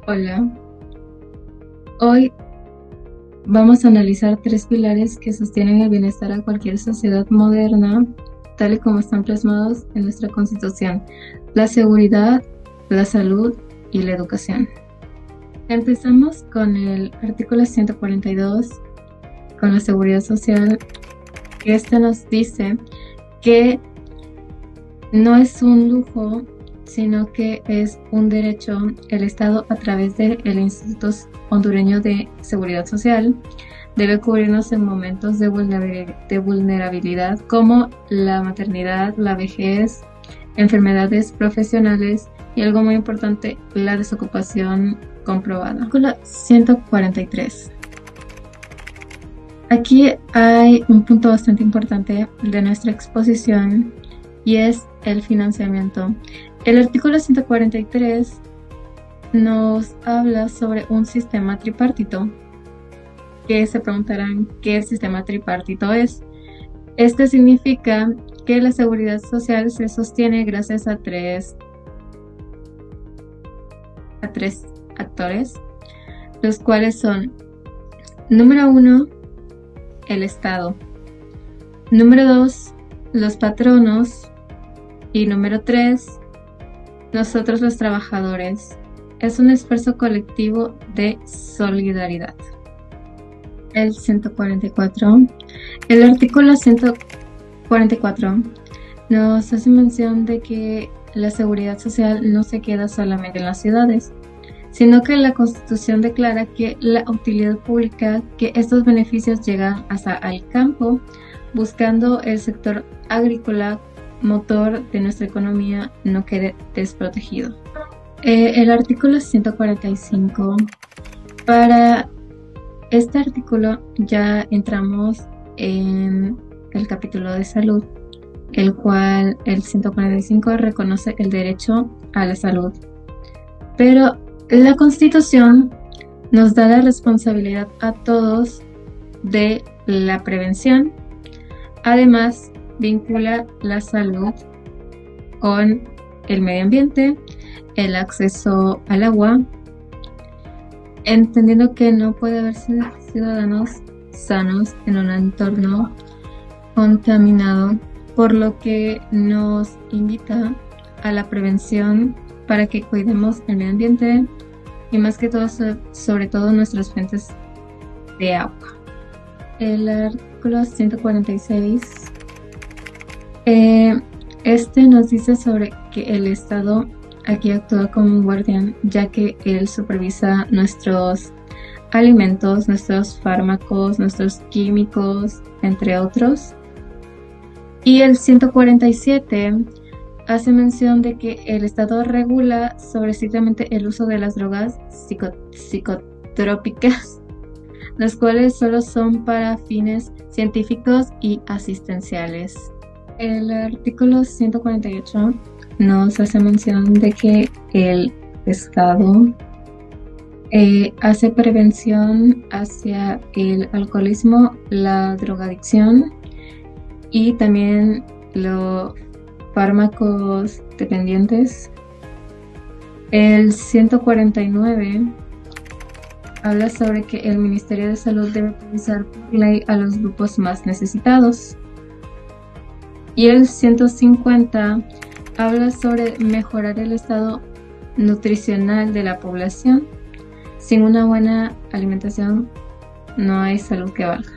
Hola, hoy vamos a analizar tres pilares que sostienen el bienestar a cualquier sociedad moderna, tal y como están plasmados en nuestra Constitución: la seguridad, la salud y la educación. Empezamos con el artículo 142, con la seguridad social, que nos dice que no es un lujo, sino que es un derecho. El Estado, a través del Instituto Hondureño de Seguridad Social, debe cubrirnos en momentos de vulnerabilidad como la maternidad, la vejez, enfermedades profesionales y, algo muy importante, la desocupación comprobada. Artículo 143. Aquí hay un punto bastante importante de nuestra exposición, y es el financiamiento. El artículo 143 nos habla sobre un sistema tripartito, que se preguntarán qué sistema tripartito es. Este significa que la seguridad social se sostiene gracias a tres actores, los cuales son: número 1, el Estado; número 2, los patronos; y número 3, nosotros los trabajadores. Es un esfuerzo colectivo de solidaridad. El 144. El artículo 144 nos hace mención de que la seguridad social no se queda solamente en las ciudades, sino que la Constitución declara que la utilidad pública, que estos beneficios llegan hasta el campo, buscando el sector agrícola, motor de nuestra economía, no quede desprotegido. El artículo 145. Para este artículo ya entramos en el capítulo de salud, el cual el 145 reconoce el derecho a la salud. Pero la Constitución nos da la responsabilidad a todos de la prevención. Además, vincula la salud con el medio ambiente, el acceso al agua, entendiendo que no puede haber ciudadanos sanos en un entorno contaminado, por lo que nos invita a la prevención para que cuidemos el medio ambiente y, más que todo, sobre todo nuestras fuentes de agua. El artículo 146. Este nos dice sobre que el Estado aquí actúa como un guardián, ya que él supervisa nuestros alimentos, nuestros fármacos, nuestros químicos, entre otros. Y el 147 hace mención de que el Estado regula sobre estrictamente el uso de las drogas psicotrópicas, las cuales solo son para fines científicos y asistenciales. El artículo 148 nos hace mención de que el Estado hace prevención hacia el alcoholismo, la drogadicción y también los fármacos dependientes. El 149 habla sobre que el Ministerio de Salud debe priorizar por ley a los grupos más necesitados. Y el 150 habla sobre mejorar el estado nutricional de la población. Sin una buena alimentación no hay salud que valga.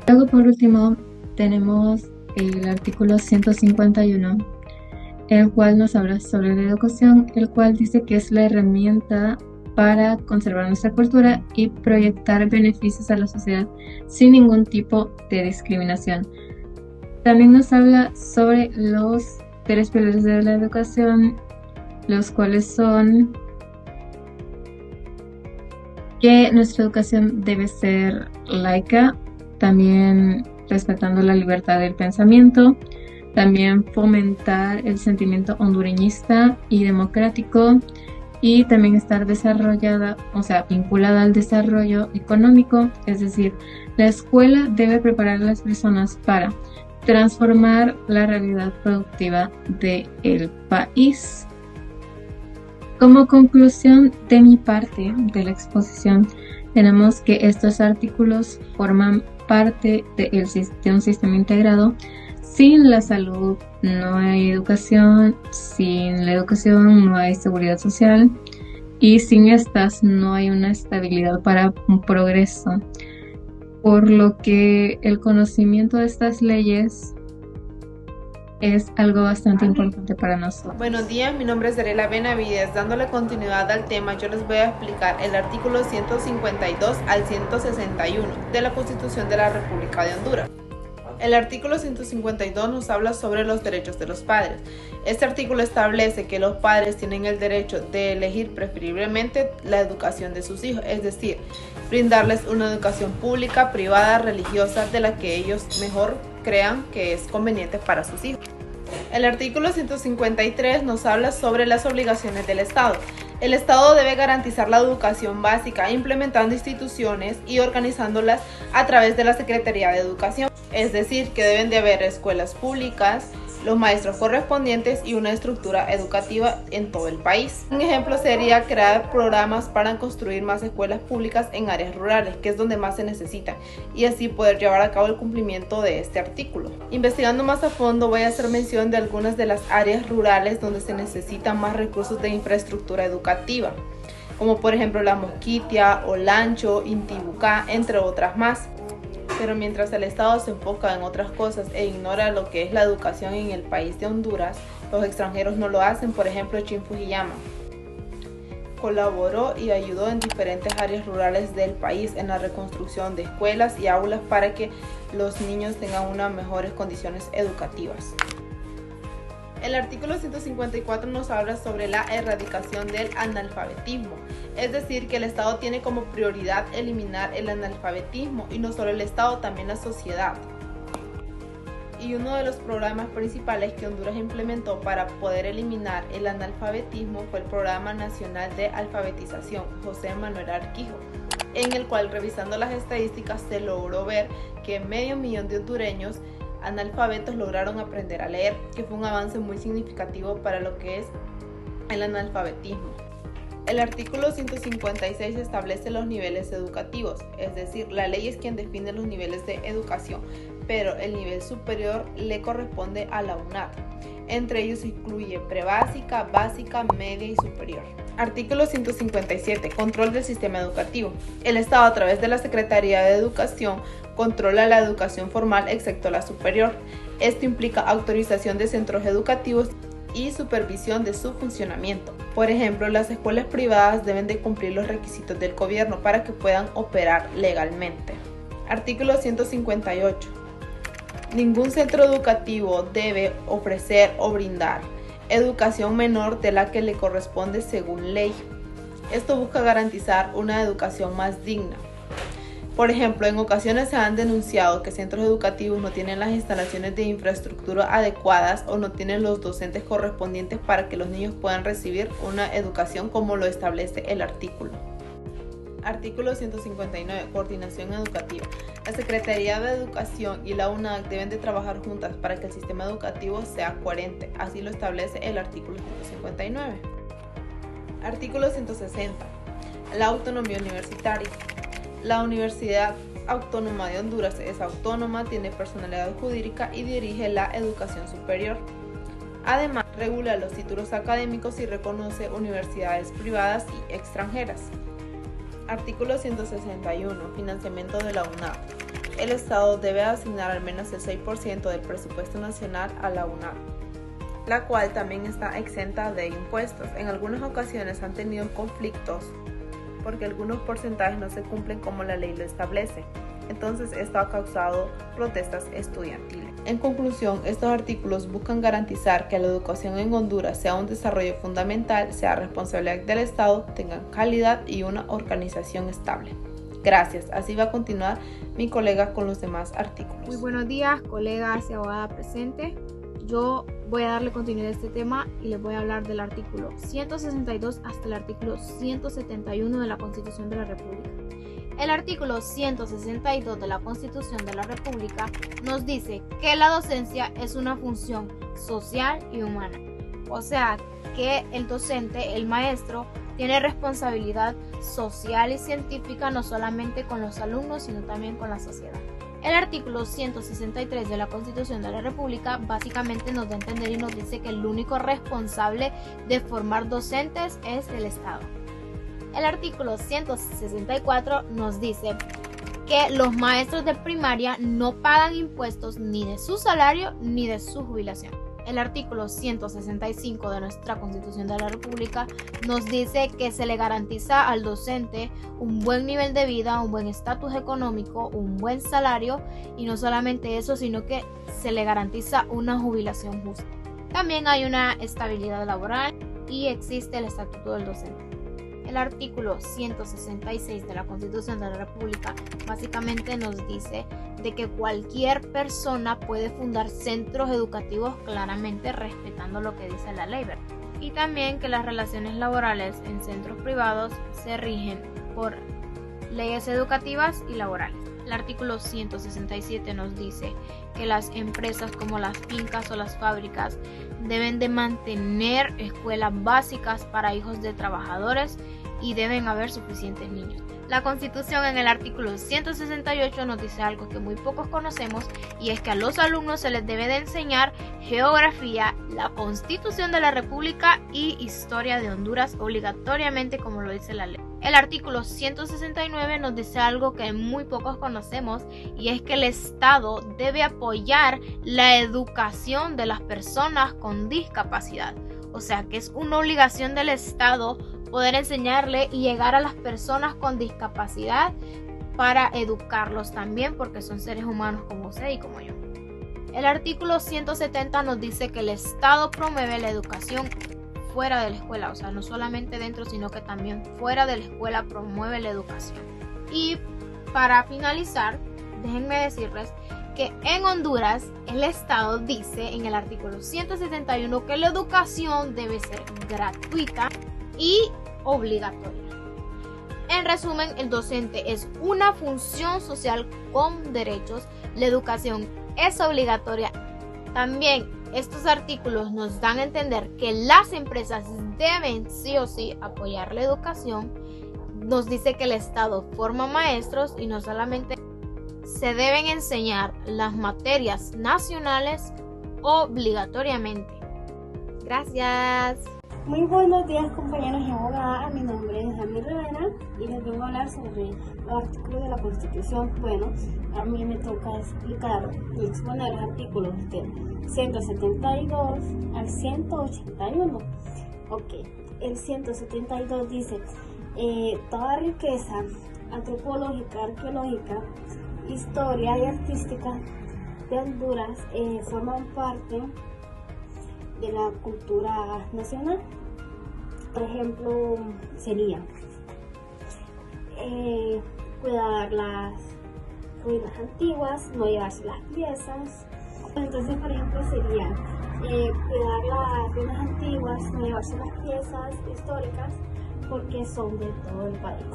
Luego, por último, tenemos el artículo 151, el cual nos habla sobre la educación, el cual dice que es la herramienta para conservar nuestra cultura y proyectar beneficios a la sociedad sin ningún tipo de discriminación. También nos habla sobre los tres pilares de la educación, los cuales son que nuestra educación debe ser laica, también respetando la libertad del pensamiento, también fomentar el sentimiento hondureñista y democrático, y también estar desarrollada, vinculada al desarrollo económico. Es decir, la escuela debe preparar a las personas para transformar la realidad productiva del país. Como conclusión de mi parte de la exposición, tenemos que estos artículos forman parte de un sistema integrado. Sin la salud no hay educación, sin la educación no hay seguridad social y sin estas no hay una estabilidad para un progreso. Por lo que el conocimiento de estas leyes es algo bastante importante para nosotros. Buenos días, mi nombre es Darela Benavides. Dándole continuidad al tema, yo les voy a explicar el artículo 152 al 161 de la Constitución de la República de Honduras. El artículo 152 nos habla sobre los derechos de los padres. Este artículo establece que los padres tienen el derecho de elegir preferiblemente la educación de sus hijos, es decir, brindarles una educación pública, privada, religiosa, de la que ellos mejor crean que es conveniente para sus hijos. El artículo 153 nos habla sobre las obligaciones del Estado. El Estado debe garantizar la educación básica implementando instituciones y organizándolas a través de la Secretaría de Educación. Es decir, que deben de haber escuelas públicas, los maestros correspondientes y una estructura educativa en todo el país. Un ejemplo sería crear programas para construir más escuelas públicas en áreas rurales, que es donde más se necesitan, y así poder llevar a cabo el cumplimiento de este artículo. Investigando más a fondo, voy a hacer mención de algunas de las áreas rurales donde se necesitan más recursos de infraestructura educativa, como por ejemplo La Mosquitia, Olancho, Intibucá, entre otras más. Pero mientras el Estado se enfoca en otras cosas e ignora lo que es la educación en el país de Honduras, los extranjeros no lo hacen. Por ejemplo, Chin Fujiyama colaboró y ayudó en diferentes áreas rurales del país en la reconstrucción de escuelas y aulas para que los niños tengan unas mejores condiciones educativas. El artículo 154 nos habla sobre la erradicación del analfabetismo, es decir, que el Estado tiene como prioridad eliminar el analfabetismo, y no solo el Estado, también la sociedad. Y uno de los programas principales que Honduras implementó para poder eliminar el analfabetismo fue el Programa Nacional de Alfabetización José Manuel Arquijo, en el cual, revisando las estadísticas, se logró ver que 500,000 de hondureños analfabetos lograron aprender a leer, que fue un avance muy significativo para lo que es el analfabetismo. El artículo 156 establece los niveles educativos, es decir, la ley es quien define los niveles de educación, pero el nivel superior le corresponde a la UNAD. Entre ellos incluye prebásica, básica, media y superior. Artículo 157. Control del sistema educativo. El Estado, a través de la Secretaría de Educación, controla la educación formal excepto la superior. Esto implica autorización de centros educativos y supervisión de su funcionamiento. Por ejemplo, las escuelas privadas deben de cumplir los requisitos del gobierno para que puedan operar legalmente. Artículo 158. Ningún centro educativo debe ofrecer o brindar educación menor de la que le corresponde según ley. Esto busca garantizar una educación más digna. Por ejemplo, en ocasiones se han denunciado que centros educativos no tienen las instalaciones de infraestructura adecuadas o no tienen los docentes correspondientes para que los niños puedan recibir una educación como lo establece el artículo. Artículo 159. Coordinación educativa. La Secretaría de Educación y la UNAD deben de trabajar juntas para que el sistema educativo sea coherente. Así lo establece el artículo 159. Artículo 160. La autonomía universitaria. La Universidad Autónoma de Honduras es autónoma, tiene personalidad jurídica y dirige la educación superior. Además, regula los títulos académicos y reconoce universidades privadas y extranjeras. Artículo 161. Financiamiento de la UNAD. El Estado debe asignar al menos el 6% del presupuesto nacional a la UNAD, la cual también está exenta de impuestos. En algunas ocasiones han tenido conflictos porque algunos porcentajes no se cumplen como la ley lo establece. Entonces esto ha causado protestas estudiantiles. En conclusión, estos artículos buscan garantizar que la educación en Honduras sea un desarrollo fundamental, sea responsabilidad del Estado, tenga calidad y una organización estable. Gracias. Así va a continuar mi colega con los demás artículos. Muy buenos días, colegas y abogada presente. Yo voy a darle continuidad a este tema y les voy a hablar del artículo 162 hasta el artículo 171 de la Constitución de la República. El artículo 162 de la Constitución de la República nos dice que la docencia es una función social y humana. O sea, que el docente, el maestro, tiene responsabilidad social y científica no solamente con los alumnos, sino también con la sociedad. El artículo 163 de la Constitución de la República básicamente nos da a entender y nos dice que el único responsable de formar docentes es el Estado. El artículo 164 nos dice que los maestros de primaria no pagan impuestos ni de su salario ni de su jubilación. El artículo 165 de nuestra Constitución de la República nos dice que se le garantiza al docente un buen nivel de vida, un buen estatus económico, un buen salario y no solamente eso, sino que se le garantiza una jubilación justa. También hay una estabilidad laboral y existe el estatuto del docente. El artículo 166 de la Constitución de la República básicamente nos dice de que cualquier persona puede fundar centros educativos claramente respetando lo que dice la ley, ¿verdad? Y también que las relaciones laborales en centros privados se rigen por leyes educativas y laborales. El artículo 167 nos dice que las empresas como las fincas o las fábricas deben de mantener escuelas básicas para hijos de trabajadores y deben haber suficientes niños. La Constitución en el artículo 168 nos dice algo que muy pocos conocemos y es que a los alumnos se les debe de enseñar geografía, la Constitución de la República y historia de Honduras obligatoriamente como lo dice la ley. El artículo 169 nos dice algo que muy pocos conocemos y es que el Estado debe apoyar la educación de las personas con discapacidad. O sea que es una obligación del Estado poder enseñarle y llegar a las personas con discapacidad para educarlos también porque son seres humanos como usted y como yo. El artículo 170 nos dice que el Estado promueve la educación fuera de la escuela, o sea, no solamente dentro, sino que también fuera de la escuela promueve la educación. Y para finalizar, déjenme decirles que en Honduras el Estado dice en el artículo 171 que la educación debe ser gratuita y obligatoria. En resumen, el docente es una función social con derechos, la educación es obligatoria. También estos artículos nos dan a entender que las empresas deben sí o sí apoyar la educación. Nos dice que el Estado forma maestros y no solamente se deben enseñar las materias nacionales obligatoriamente. Gracias. Muy buenos días compañeros y abogadas, mi nombre es Dami Rivera y les vengo a hablar sobre los artículos de la Constitución. Bueno, a mí me toca explicar y exponer los artículos del 172 al 181. Ok, el 172 dice, toda riqueza antropológica, arqueológica, historia y artística de Honduras forman parte de la cultura nacional. Por ejemplo, sería cuidar las ruinas antiguas, no llevarse las piezas. Entonces, por ejemplo, sería cuidar las ruinas antiguas, no llevarse las piezas históricas porque son de todo el país.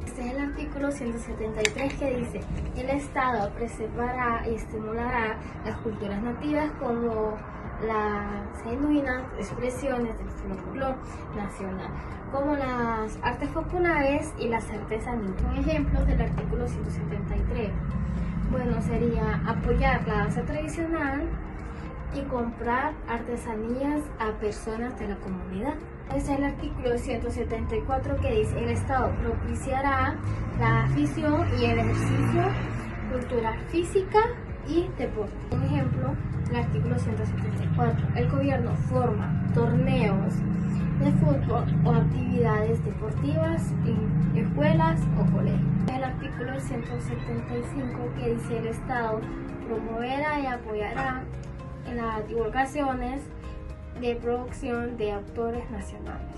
Este es el artículo 173 que dice: el Estado preservará y estimulará las culturas nativas como las genuinas expresiones del folclore nacional, como las artes populares y las artesanías. Un ejemplo del artículo 173, bueno, sería apoyar la danza tradicional y comprar artesanías a personas de la comunidad. Este es el artículo 174 que dice: el Estado propiciará la afición y el ejercicio cultural física y deporte. Un ejemplo, el artículo 174. El gobierno forma torneos de fútbol o actividades deportivas en escuelas o colegios. El artículo 175 que dice: el Estado promoverá y apoyará en las divulgaciones de producción de autores nacionales.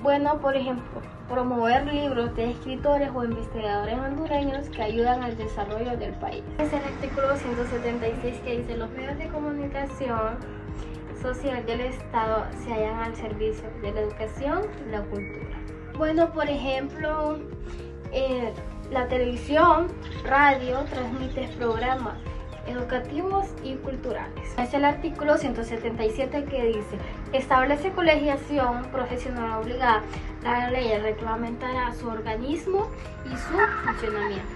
Bueno, por ejemplo, promover libros de escritores o investigadores hondureños que ayudan al desarrollo del país. Es el artículo 176 que dice: los medios de comunicación social del Estado se hallan al servicio de la educación y la cultura. Bueno, por ejemplo, la televisión, radio transmite programas educativos y culturales. Es el artículo 177 que dice: establece colegiación profesional obligada. La ley reglamentará su organismo y su funcionamiento.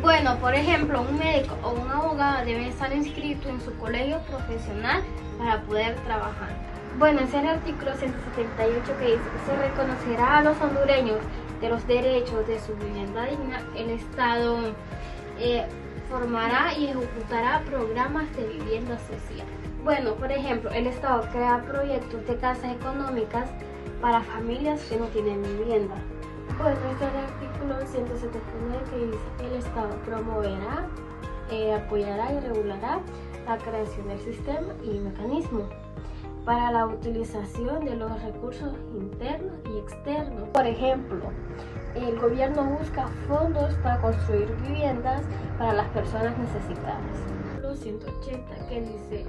Bueno, por ejemplo, un médico o un abogado debe estar inscrito en su colegio profesional para poder trabajar. Bueno, es el artículo 178 que dice que se reconocerá a los hondureños de los derechos de su vivienda digna. El Estado formará y ejecutará programas de vivienda social. Bueno, por ejemplo, el Estado crea proyectos de casas económicas para familias que no tienen vivienda. Bueno, este es el artículo 179 que dice: el Estado promoverá, apoyará y regulará la creación del sistema y mecanismos para la utilización de los recursos internos y externos. Por ejemplo, el gobierno busca fondos para construir viviendas para las personas necesitadas. Artículo 180 que dice: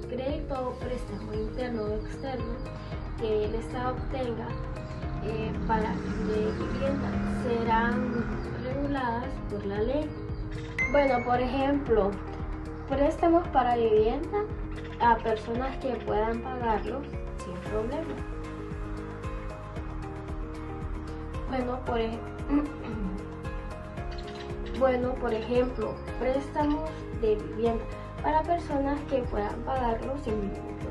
crédito o préstamo interno o externo que el Estado obtenga para de vivienda serán reguladas por la ley. Bueno, por ejemplo, préstamos para vivienda a personas que puedan pagarlos sin problema. Bueno, por ejemplo, préstamos de vivienda para personas que puedan pagarlo sin ningún problema.